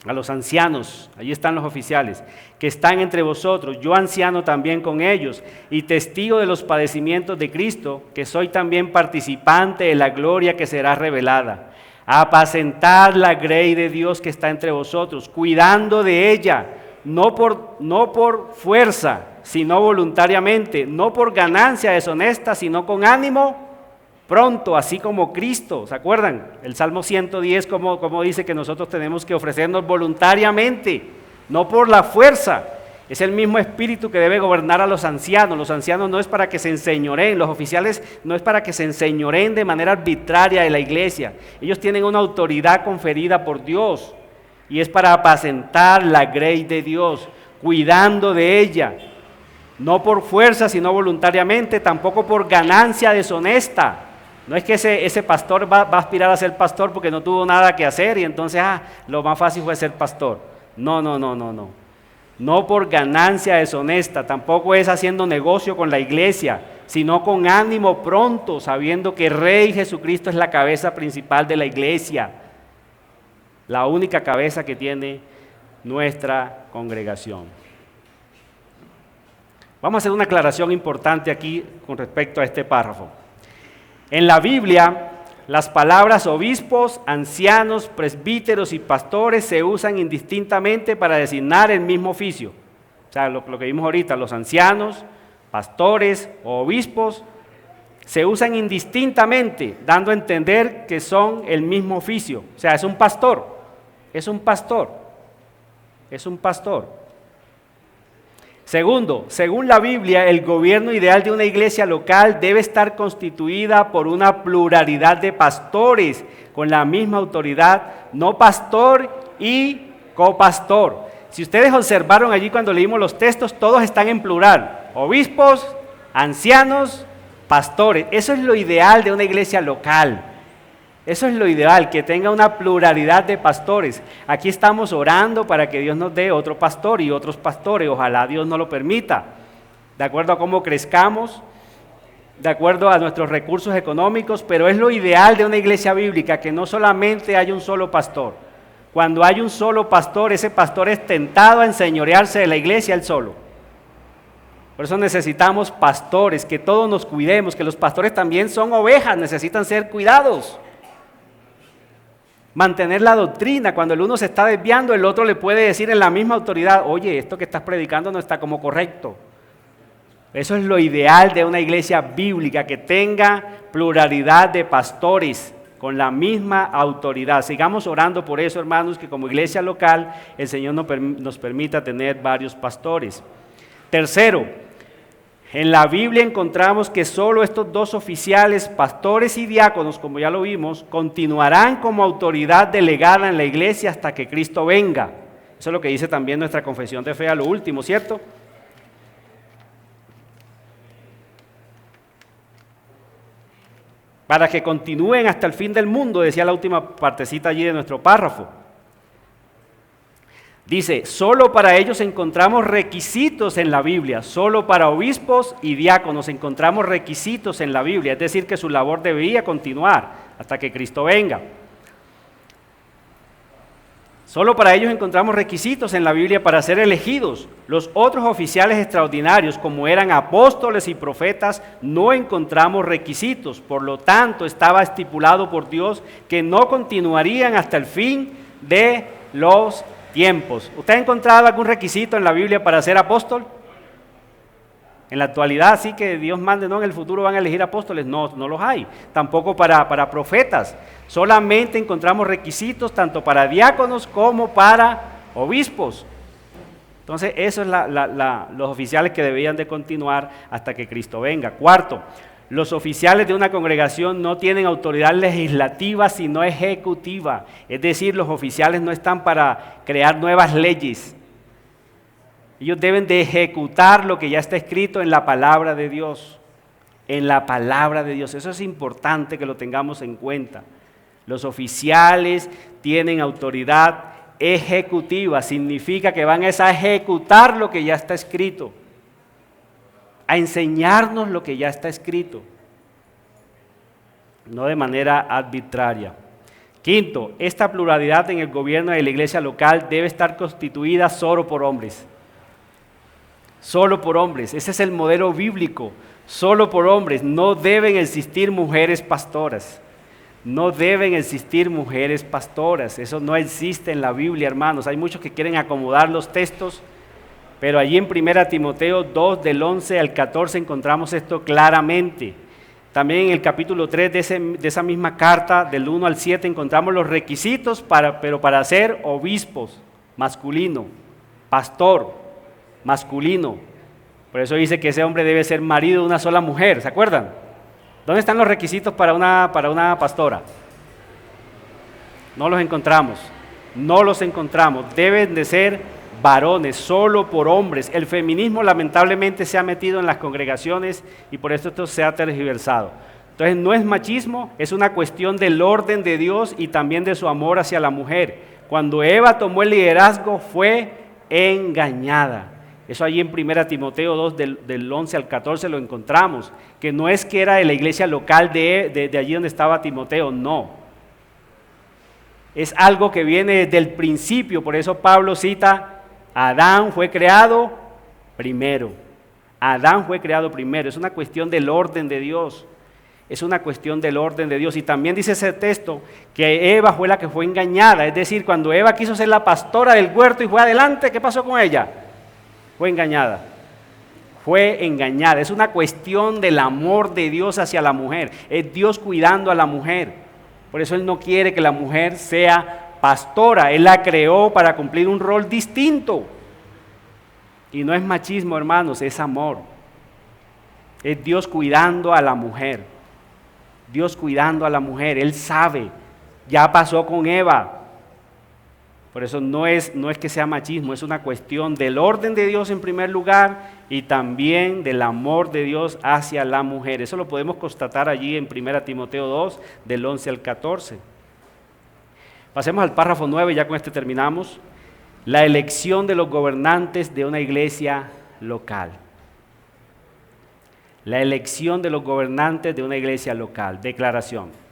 A los ancianos, allí están los oficiales, que están entre vosotros, yo anciano también con ellos, y testigo de los padecimientos de Cristo, que soy también participante de la gloria que será revelada. Apacentad la grey de Dios que está entre vosotros, cuidando de ella, no por fuerza, sino voluntariamente, no por ganancia deshonesta, sino con ánimo pronto, así como Cristo. ¿Se acuerdan? El Salmo 110, como dice que nosotros tenemos que ofrecernos voluntariamente, no por la fuerza. Es el mismo espíritu que debe gobernar a los ancianos. Los ancianos no es para que se enseñoreen, los oficiales no es para que se enseñoreen de manera arbitraria de la iglesia. Ellos tienen una autoridad conferida por Dios y es para apacentar la grey de Dios, cuidando de ella, no por fuerza, sino voluntariamente, tampoco por ganancia deshonesta. No es que ese pastor va a aspirar a ser pastor porque no tuvo nada que hacer y entonces lo más fácil fue ser pastor. No. No por ganancia deshonesta, tampoco es haciendo negocio con la iglesia, sino con ánimo pronto, sabiendo que Rey Jesucristo es la cabeza principal de la iglesia, la única cabeza que tiene nuestra congregación. Vamos a hacer una aclaración importante aquí con respecto a este párrafo. En la Biblia, las palabras obispos, ancianos, presbíteros y pastores se usan indistintamente para designar el mismo oficio. O sea, lo que vimos ahorita, los ancianos, pastores o obispos, se usan indistintamente, dando a entender que son el mismo oficio. O sea, es un pastor. Segundo, según la Biblia, el gobierno ideal de una iglesia local debe estar constituida por una pluralidad de pastores con la misma autoridad, no pastor y copastor. Si ustedes observaron allí cuando leímos los textos, todos están en plural: obispos, ancianos, pastores. Eso es lo ideal de una iglesia local. Eso es lo ideal, que tenga una pluralidad de pastores. Aquí estamos orando para que Dios nos dé otro pastor y otros pastores. Ojalá Dios nos lo permita, de acuerdo a cómo crezcamos, de acuerdo a nuestros recursos económicos, pero es lo ideal de una iglesia bíblica, que no solamente haya un solo pastor. Cuando hay un solo pastor, ese pastor es tentado a enseñorearse de la iglesia él solo. Por eso necesitamos pastores, que todos nos cuidemos, que los pastores también son ovejas, necesitan ser cuidados. Mantener la doctrina, cuando el uno se está desviando, el otro le puede decir en la misma autoridad: oye, esto que estás predicando no está como correcto. Eso es lo ideal de una iglesia bíblica, que tenga pluralidad de pastores con la misma autoridad. Sigamos orando por eso, hermanos, que como iglesia local el Señor nos permita tener varios pastores. Tercero, en la Biblia encontramos que solo estos dos oficiales, pastores y diáconos, como ya lo vimos, continuarán como autoridad delegada en la iglesia hasta que Cristo venga. Eso es lo que dice también nuestra confesión de fe a lo último, ¿cierto? Para que continúen hasta el fin del mundo, decía la última partecita allí de nuestro párrafo. Dice, solo para ellos encontramos requisitos en la Biblia, solo para obispos y diáconos encontramos requisitos en la Biblia, es decir, que su labor debería continuar hasta que Cristo venga. Solo para ellos encontramos requisitos en la Biblia para ser elegidos. Los otros oficiales extraordinarios, como eran apóstoles y profetas, no encontramos requisitos. Por lo tanto, estaba estipulado por Dios que no continuarían hasta el fin de los tiempos. ¿Usted ha encontrado algún requisito en la Biblia para ser apóstol? En la actualidad sí que Dios mande, no, en el futuro van a elegir apóstoles, no los hay. Tampoco para profetas. Solamente encontramos requisitos tanto para diáconos como para obispos. Entonces, eso es los oficiales que deberían de continuar hasta que Cristo venga. Cuarto, los oficiales de una congregación no tienen autoridad legislativa sino ejecutiva. Es decir, los oficiales no están para crear nuevas leyes. Ellos deben de ejecutar lo que ya está escrito en la palabra de Dios. En la palabra de Dios. Eso es importante que lo tengamos en cuenta. Los oficiales tienen autoridad ejecutiva. Significa que van a ejecutar lo que ya está escrito. A enseñarnos lo que ya está escrito. No de manera arbitraria. Quinto, esta pluralidad en el gobierno de la iglesia local debe estar constituida solo por hombres. Solo por hombres, ese es el modelo bíblico, solo por hombres. No deben existir mujeres pastoras, no deben existir mujeres pastoras, eso no existe en la Biblia, hermanos. Hay muchos que quieren acomodar los textos, pero allí en 1 Timoteo 2, del 11 al 14 encontramos esto claramente. También en el capítulo 3 de esa misma carta, del 1 al 7, encontramos los requisitos para ser obispos, masculino, pastor, masculino. Por eso dice que ese hombre debe ser marido de una sola mujer, ¿se acuerdan? ¿Dónde están los requisitos para una pastora? No los encontramos, deben de ser varones, solo por hombres. El feminismo lamentablemente se ha metido en las congregaciones y por eso esto se ha tergiversado. Entonces no es machismo, es una cuestión del orden de Dios y también de su amor hacia la mujer. Cuando Eva tomó el liderazgo fue engañada. Eso allí en 1 Timoteo 2 del 11 al 14 lo encontramos, que no es que era de la iglesia local de allí donde estaba Timoteo, no. Es algo que viene desde el principio, por eso Pablo cita, Adán fue creado primero. Adán fue creado primero, es una cuestión del orden de Dios. Es una cuestión del orden de Dios. Y también dice ese texto que Eva fue la que fue engañada, es decir, cuando Eva quiso ser la pastora del huerto y fue adelante, ¿qué pasó con ella? Fue engañada, es una cuestión del amor de Dios hacia la mujer, es Dios cuidando a la mujer, por eso Él no quiere que la mujer sea pastora, Él la creó para cumplir un rol distinto, y no es machismo, hermanos, es amor, es Dios cuidando a la mujer, Él sabe, ya pasó con Eva. Por eso no es que sea machismo, es una cuestión del orden de Dios en primer lugar y también del amor de Dios hacia la mujer. Eso lo podemos constatar allí en 1 Timoteo 2, del 11 al 14. Pasemos al párrafo 9, ya con este terminamos. La elección de los gobernantes de una iglesia local. La elección de los gobernantes de una iglesia local. Declaración.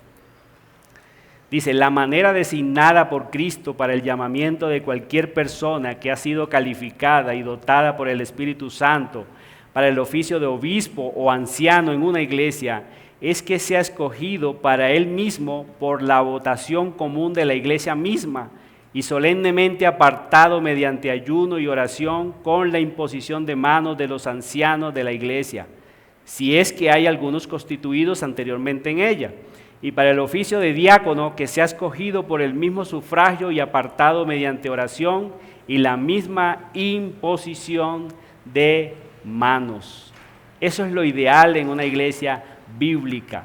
Dice, la manera designada por Cristo para el llamamiento de cualquier persona que ha sido calificada y dotada por el Espíritu Santo para el oficio de obispo o anciano en una iglesia es que sea escogido para él mismo por la votación común de la iglesia misma y solemnemente apartado mediante ayuno y oración con la imposición de manos de los ancianos de la iglesia, si es que hay algunos constituidos anteriormente en ella. Y para el oficio de diácono, que sea escogido por el mismo sufragio y apartado mediante oración y la misma imposición de manos. Eso es lo ideal en una iglesia bíblica.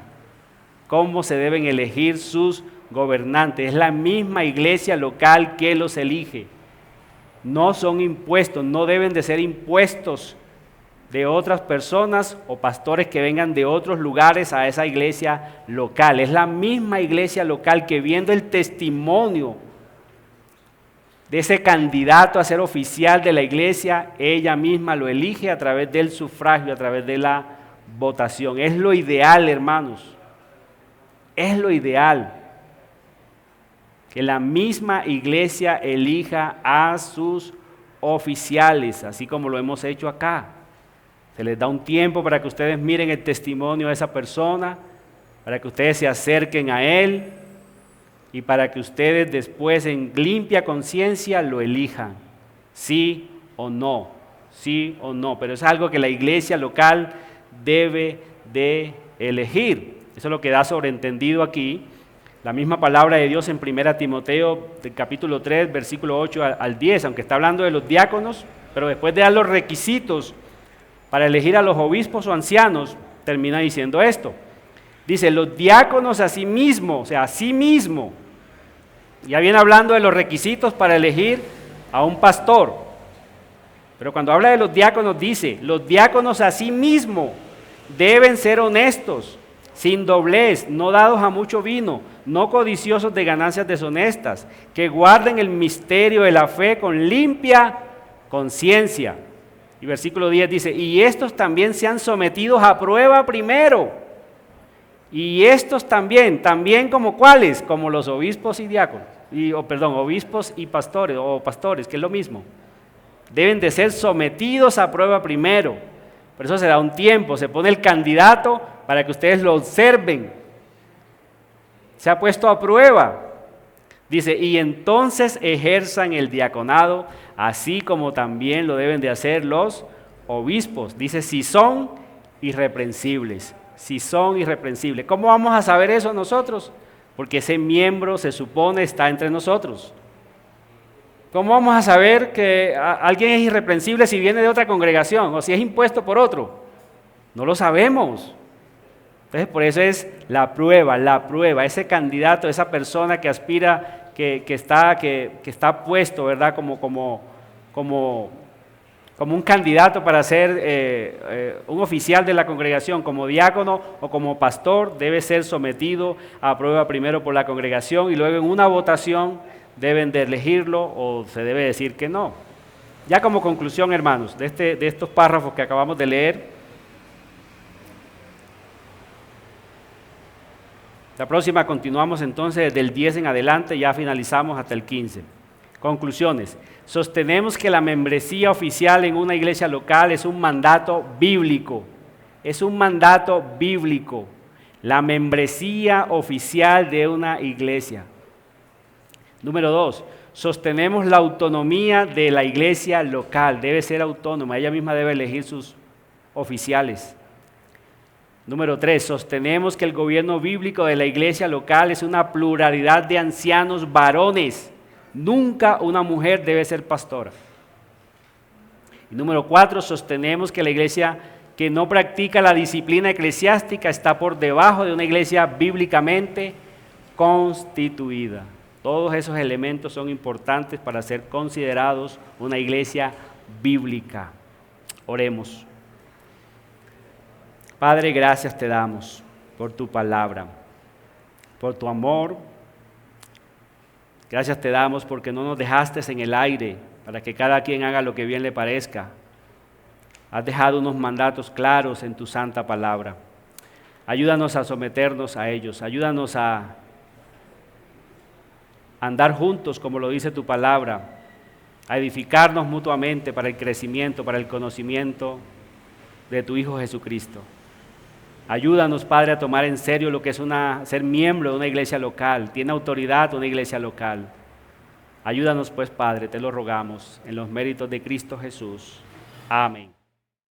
¿Cómo se deben elegir sus gobernantes? Es la misma iglesia local que los elige. No son impuestos, no deben de ser impuestos de otras personas o pastores que vengan de otros lugares a esa iglesia local. Es la misma iglesia local que viendo el testimonio de ese candidato a ser oficial de la iglesia, ella misma lo elige a través del sufragio, a través de la votación. Es lo ideal, hermanos. Es lo ideal. Que la misma iglesia elija a sus oficiales, así como lo hemos hecho acá. Se les da un tiempo para que ustedes miren el testimonio de esa persona, para que ustedes se acerquen a él y para que ustedes después en limpia conciencia lo elijan, sí o no, pero es algo que la iglesia local debe de elegir. Eso es lo que da sobreentendido aquí la misma palabra de Dios en 1 Timoteo del capítulo 3, versículo 8 al 10, aunque está hablando de los diáconos, pero después de dar los requisitos para elegir a los obispos o ancianos, termina diciendo esto. Dice, los diáconos a sí mismo, o sea, a sí mismo. Ya viene hablando de los requisitos para elegir a un pastor. Pero cuando habla de los diáconos dice, los diáconos a sí mismo deben ser honestos, sin doblez, no dados a mucho vino, no codiciosos de ganancias deshonestas, que guarden el misterio de la fe con limpia conciencia. Y versículo 10 dice, y estos también sean sometidos a prueba primero. Y estos también como ¿cuáles? Como los obispos y diáconos, obispos y pastores, o pastores, que es lo mismo. Deben de ser sometidos a prueba primero. Por eso se da un tiempo, se pone el candidato para que ustedes lo observen. Se ha puesto a prueba. Dice, y entonces ejerzan el diaconado, así como también lo deben de hacer los obispos. Dice, si son irreprensibles. Si son irreprensibles. ¿Cómo vamos a saber eso nosotros? Porque ese miembro se supone está entre nosotros. ¿Cómo vamos a saber que alguien es irreprensible si viene de otra congregación o si es impuesto por otro? No lo sabemos. Entonces, por eso es la prueba, ese candidato, esa persona que aspira, que está puesto, ¿verdad? Como un candidato para ser un oficial de la congregación, como diácono o como pastor, debe ser sometido a prueba primero por la congregación y luego en una votación deben de elegirlo o se debe decir que no. Ya como conclusión, hermanos, de estos párrafos que acabamos de leer, la próxima continuamos entonces desde el 10 en adelante, ya finalizamos hasta el 15. Conclusiones. Sostenemos que la membresía oficial en una iglesia local es un mandato bíblico. Es un mandato bíblico. La membresía oficial de una iglesia. Número 2. Sostenemos la autonomía de la iglesia local. Debe ser autónoma. Ella misma debe elegir sus oficiales. Número 3, sostenemos que el gobierno bíblico de la iglesia local es una pluralidad de ancianos varones. Nunca una mujer debe ser pastora. Y número 4, sostenemos que la iglesia que no practica la disciplina eclesiástica está por debajo de una iglesia bíblicamente constituida. Todos esos elementos son importantes para ser considerados una iglesia bíblica. Oremos. Padre, gracias te damos por tu palabra, por tu amor. Gracias te damos porque no nos dejaste en el aire para que cada quien haga lo que bien le parezca. Has dejado unos mandatos claros en tu santa palabra. Ayúdanos a someternos a ellos, ayúdanos a andar juntos como lo dice tu palabra, a edificarnos mutuamente para el crecimiento, para el conocimiento de tu Hijo Jesucristo. Ayúdanos, Padre, a tomar en serio lo que es ser miembro de una iglesia local. Tiene autoridad una iglesia local. Ayúdanos, pues, Padre, te lo rogamos, en los méritos de Cristo Jesús. Amén.